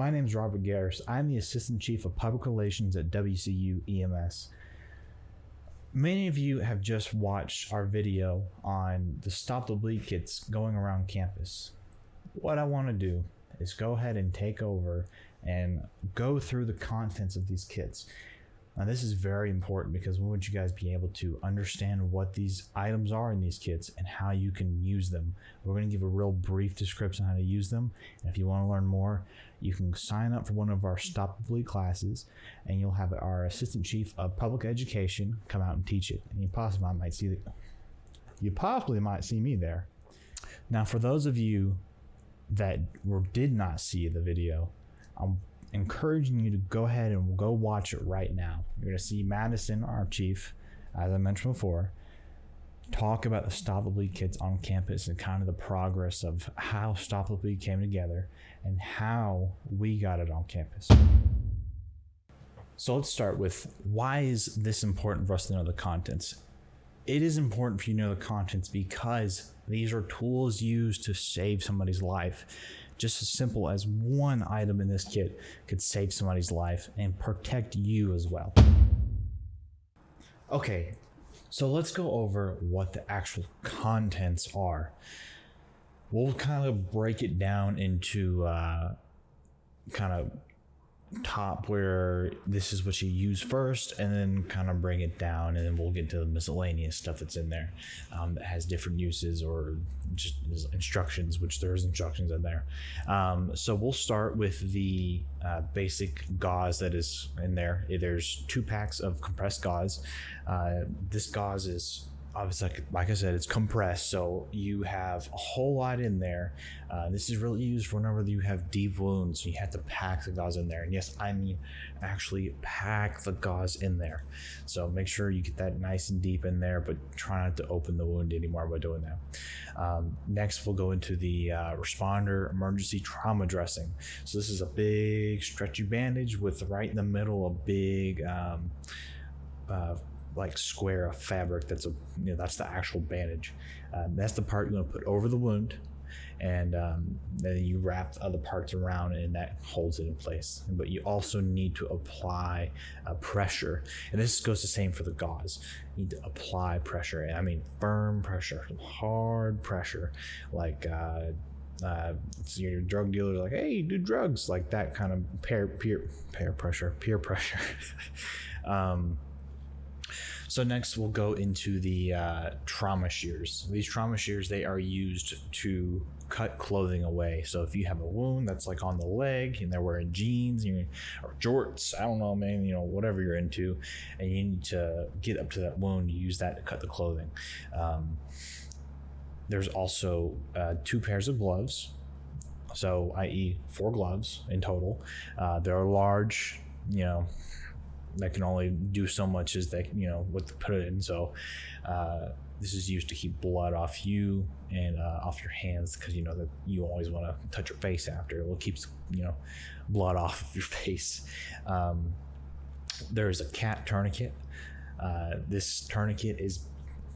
my name is Robert Garris. I'm the Assistant Chief of Public Relations at WCU EMS. Many of you have just watched our video on the Stop the Bleed kits going around campus. What I want to do is go ahead and take over and go through the contents of these kits. Now this is very important because we want you guys to be able to understand what these items are in these kits and how you can use them. We're going to give a real brief description on how to use them. And if you want to learn more, you can sign up for one of our Stop the Bleed classes and you'll have our Assistant Chief of Public Education come out and teach it. And you possibly might see me there. Now for those of you that did not see the video, I'm encouraging you to go ahead and go watch it right now. You're going to see Madison, our chief, as I mentioned before, talk about the Stop the Bleed kits on campus and kind of the progress of how Stop the Bleed came together and how we got it on campus. So let's start with, why is this important for us to know the contents? It is important for you to know the contents because these are tools used to save somebody's life. Just as simple as one item in this kit could save somebody's life and protect you as well. Okay, so let's go over what the actual contents are. We'll kind of break it down into kind of top where this is what you use first, and then kind of bring it down, and then we'll get to the miscellaneous stuff that's in there that has different uses or just instructions, which there's instructions in there. So we'll start with the basic gauze that is in there. There's 2 packs of compressed gauze. This gauze is obviously, like I said, it's compressed, so you have a whole lot in there. This is really used for whenever you have deep wounds, so you have to pack the gauze in there. And yes, I mean actually pack the gauze in there. So make sure you get that nice and deep in there, but try not to open the wound anymore by doing that. Next, we'll go into the responder emergency trauma dressing. So this is a big stretchy bandage with right in the middle a big like square of fabric that's that's the actual bandage. That's the part you're going to put over the wound, and then you wrap the other parts around and that holds it in place. But you also need to apply pressure, and this goes the same for the gauze. You need to apply pressure, and I mean firm pressure, hard pressure, like so your drug dealer like, hey, do drugs, like that kind of peer pressure. So next we'll go into the trauma shears. These trauma shears, they are used to cut clothing away. So if you have a wound that's like on the leg and they're wearing jeans or jorts, I don't know, man, whatever you're into, and you need to get up to that wound, you use that to cut the clothing. There's also 2 pairs of gloves, so i.e. 4 gloves in total. They're large, that can only do so much as they, what to put it in. So this is used to keep blood off you and off your hands, because that you always want to touch your face after. It keeps blood off of your face. There's a cat tourniquet. This tourniquet is,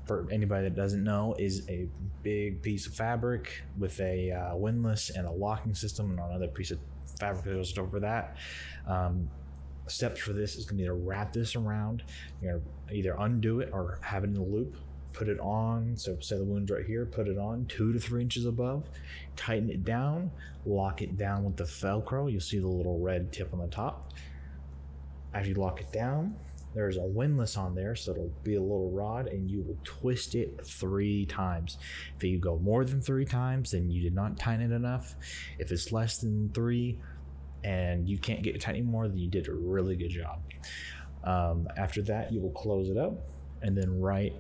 for anybody that doesn't know, is a big piece of fabric with a windlass and a locking system, and another piece of fabric that goes over that. Steps for this is going to be to wrap this around. You're going to either undo it or have it in a loop, put it on. So say the wound's right here, put it on 2 to 3 inches above, tighten it down, lock it down with the Velcro. You'll see the little red tip on the top. As you lock it down, there's a windlass on there, so it'll be a little rod, and you will twist it 3 times. If you go more than 3 times, then you did not tighten it enough. If it's less than 3, and you can't get it tight anymore, then you did a really good job. After that, you will close it up, and then right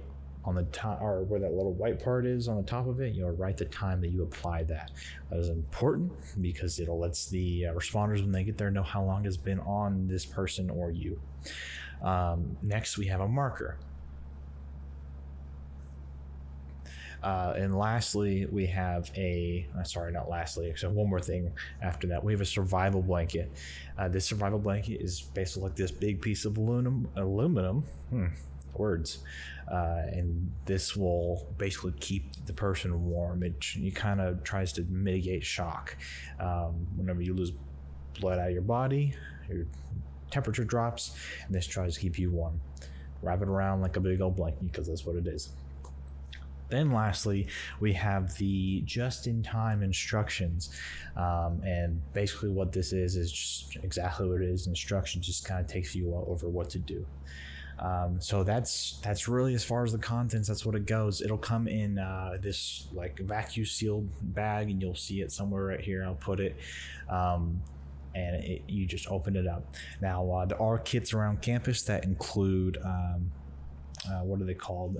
on the top, or where that little white part is on the top of it, you'll write the time that you applied that. That is important because it'll lets the responders, when they get there, know how long it's been on this person or you. Next, we have a marker. And lastly, we have one more thing after that. We have a survival blanket. This survival blanket is basically like this big piece of aluminum. And this will basically keep the person warm. It kind of tries to mitigate shock. Whenever you lose blood out of your body, your temperature drops, and this tries to keep you warm. Wrap it around like a big old blanket, because that's what it is. Then lastly, we have the just-in-time instructions. And basically what this is just exactly what it is. Instruction just kind of takes you over what to do. So that's really, as far as the contents, that's what it goes. It'll come in this like vacuum sealed bag, and you'll see it somewhere right here. I'll put it. And you just open it up. Now, there are kits around campus that include, what are they called?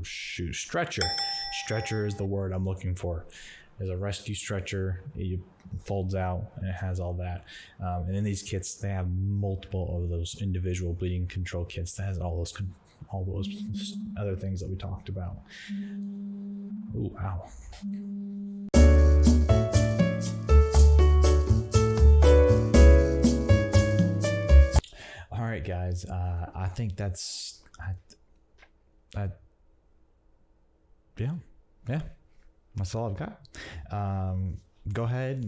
Stretcher. Stretcher is the word I'm looking for. There's a rescue stretcher. It folds out and it has all that. And in these kits, they have multiple of those individual bleeding control kits that has all those other things that we talked about. Ooh, ow. All right, guys. I think that's. Yeah. That's all I've got. Go ahead.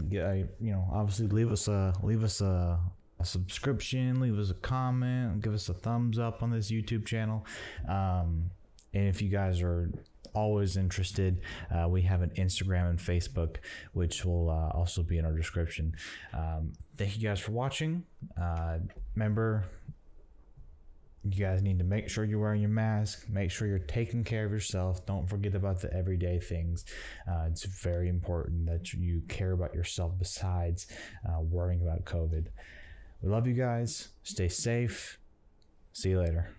Obviously leave us a subscription, leave us a comment, give us a thumbs up on this YouTube channel. And if you guys are always interested, we have an Instagram and Facebook, which will also be in our description. Thank you guys for watching. Remember, you guys need to make sure you're wearing your mask. Make sure you're taking care of yourself. Don't forget about the everyday things. It's very important that you care about yourself besides worrying about COVID. We love you guys. Stay safe. See you later.